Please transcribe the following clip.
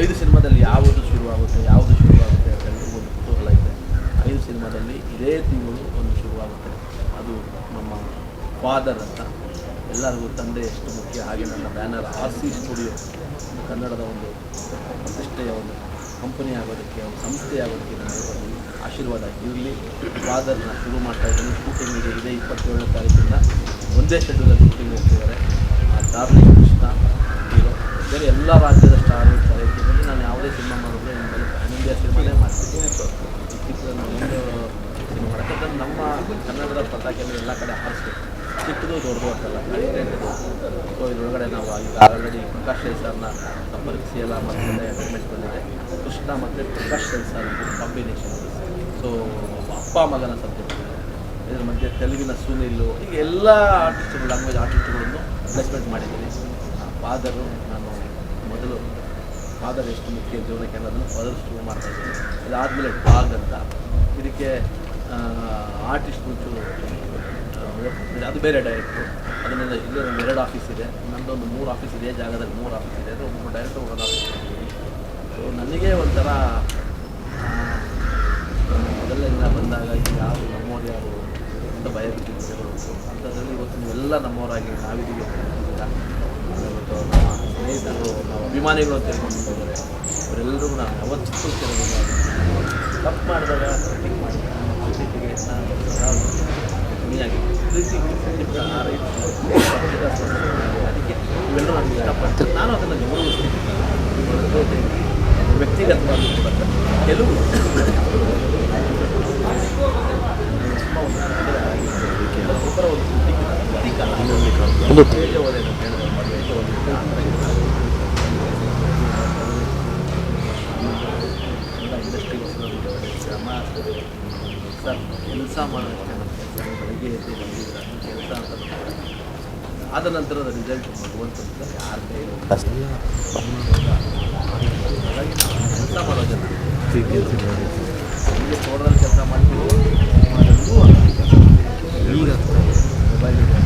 5 ಸಿನಿಮಾದಲ್ಲಿ ಯಾವುದು ಶುರುವಾಗುತ್ತೆ ಅಂತ ಎಲ್ಲರಿಗೂ ಒಂದು ಕುತೂಹಲ ಇದೆ. 5 ಸಿನಿಮಾದಲ್ಲಿ ಇದೇ ತಿಂಗಳು ಒಂದು ಶುರುವಾಗುತ್ತೆ. ಅದು ನಮ್ಮ ಫಾದರ್ ಅಂತ, ಎಲ್ಲರಿಗೂ ತಂದೆ ಎಷ್ಟು ಮುಖ್ಯ. ಹಾಗೆ ನನ್ನ ಬ್ಯಾನರ್ RC ಸ್ಟುಡಿಯೋ ಕನ್ನಡದ ಒಂದು ಪ್ರತಿಷ್ಠೆಯ ಒಂದು ಕಂಪನಿ ಆಗೋದಕ್ಕೆ, ಒಂದು ಸಂಸ್ಥೆ ಆಗೋದಕ್ಕೆ ನನ್ನ ಆಶೀರ್ವಾದ ಇರಲಿ. ಫಾದರ್ನ ಶುರು ಮಾಡ್ತಾ ಇದ್ದೀನಿ. ಶೂಟಿಂಗಿಗೆ ಇದೆ 27ನೇ ತಾರೀಕಿಂದ ಒಂದೇ ಶೆಡ್ಯೂಲಲ್ಲಿ ಶೂಟಿಂಗ್ ಹೋಗ್ತಿದ್ದಾರೆ. ಡಾರ್ಲಿಂಗ್ ಕೃಷ್ಣ ಹೀರೋ, ಬೇರೆ ಎಲ್ಲ ರಾಜ್ಯದ ಸ್ಟಾರ್ ಇರ್ತಾರೆ. ಇದರಲ್ಲಿ ನಾನು ಯಾವುದೇ ಸಿನಿಮಾ ಮಾಡಿದ್ರೆ ನಿಮ್ಮಲ್ಲಿ ಪ್ಯಾನ್ ಇಂಡಿಯಾ ಸಿನಿಮಾನೇ ಮಾಡ್ತೀನಿ. ಚಿಕ್ಕದನ್ನು ಸಿನಿಮಾ ಮಾಡೋಕ್ಕೆ ನಮ್ಮ ಕನ್ನಡದ ಪತಾಕೆಯನ್ನು ಎಲ್ಲ ಕಡೆ ಹಾರಿಸ್ಬೇಕು. ಚಿಕ್ಕದು ದೊಡ್ಡದು ಅಂತಲ್ಲ, ಕಂಟೆಂಟ್ದು. ಸೊ ಇದರೊಳಗಡೆ ನಾವು ಈಗ ಆಲ್ರೆಡಿ ಪ್ರಕಾಶ್ ರೈ ಸರ್ನ ಸಂಪರ್ಕಿಸಿ ಎಲ್ಲ ಮತ್ತೆ ಅಗ್ರಿಮೆಂಟ್ ಬಂದಿದೆ. ಕೃಷ್ಣ ಮತ್ತು Prakash Rai sir combination. So ಅಪ್ಪ ಮಗನ ಸಬ್ಜೆಕ್ಟ್ ಇದೆ. ಇದರ ಮಧ್ಯೆ ತೆಲುಗಿನ ಸುನಿಲ್, ಈಗ ಎಲ್ಲ ಆರ್ಟಿಸ್ಟ್ಗಳು, ಲ್ಯಾಂಗ್ವೇಜ್ ಆರ್ಟಿಸ್ಟ್ಗಳನ್ನು ಪ್ಲೇಸ್ಮೆಂಟ್ ಮಾಡಿದ್ದೀನಿ. ಫಾದರು ನಾನು ಮೊದಲು ಫಾದರ್ ಎಷ್ಟು ಮುಖ್ಯ ಜೀವನಕ್ಕೆ ಅನ್ನೋದನ್ನು ಫಾದರ್ ಶುರು ಮಾಡ್ತಾಯಿದ್ದೀನಿ. ಇದಾದಮೇಲೆ ಡಾಗ್ ಅಂತ, ಇದಕ್ಕೆ ಆರ್ಟಿಸ್ಟ್ ಮುಂಚೂರು ಅದು ಬೇರೆ ಡೈರೆಕ್ಟ್ರು. ಅದನ್ನೆಲ್ಲ ಇಲ್ಲೇ ಒಂದು 2 ಆಫೀಸ್ ಇದೆ, ನನ್ನದೊಂದು 3 ಆಫೀಸ್ ಇದೆ. ಜಾಗದಲ್ಲಿ 3 ಆಫೀಸ್ ಇದೆ. ಅಂದರೆ ಒಬ್ಬ ಡೈರೆಕ್ಟರ್ ಒಂದು ಆಫೀಸ್ ಇದ್ದೀನಿ. ಸೊ ನನಗೆ ಒಂಥರ ಮೊದಲೆಲ್ಲ ಬಂದಾಗ ಯಾವ ನಮ್ಮವ್ರು ಯಾರು ಅಂತ ಭಯ ಬಿಟ್ಟಿದ್ದೆಗಳು. ಅಂಥದ್ರಲ್ಲಿ ಇವತ್ತು ನೀವೆಲ್ಲ ನಮ್ಮವರಾಗಿ ನಾವಿದ್ದೀವಿ ಅಂತ ಇವತ್ತು ನಮ್ಮ ಸ್ನೇಹಿತರು, ನಾವು ಅಭಿಮಾನಿಗಳು ಅಂತ ತಿಳ್ಕೊಂಡಿದ್ದಾರೆ. ಅವರೆಲ್ಲರೂ ನಾವು ಯಾವತ್ತೂ ತಪ್ಪು ಮಾಡಿದಾಗ ಕಟಿಂಗ್ ಮಾಡಿ ನಮ್ಮ ಪ್ರೀತಿಗೆ ಕಮ್ಮಿಯಾಗಿ ಪ್ರೀತಿ ಅದಕ್ಕೆ ಇವೆಲ್ಲರೂ ನನಗೆ ಇಷ್ಟಪಡ್ತೀನಿ. ನಾನು ಅದನ್ನು ಗೌರವಿಸ್ತೀನಿ. ವ್ಯಕ್ತಿಗತವಾಗಿ ಕೂಡ ಕೆಲವು ಒಬ್ಬರ ಒಂದು ಸರ್ ಕೆಲಸ ಮಾಡೋದಕ್ಕೆ ನಮ್ಮ ಕೆಲಸ ಬೆಳಗ್ಗೆ ಎದ್ದು ಬಂದಿದ್ರೆ ಕೆಲಸ ಅಂತ ಆದ ನಂತರದ ರಿಸಲ್ಟ್ ಭಗವಂತಂತ ಯಾರ ಕೈಲೂ ಹಾಗಾಗಿ ಕೆಲಸ ಮಾಡೋದನ್ನು ಇಲ್ಲಿ ಫೋನಲ್ಲಿ ಕೆಲಸ ಮಾಡ್ತೀವಿ. ಈಗ ಮೊಬೈಲ್ ಇದೆ,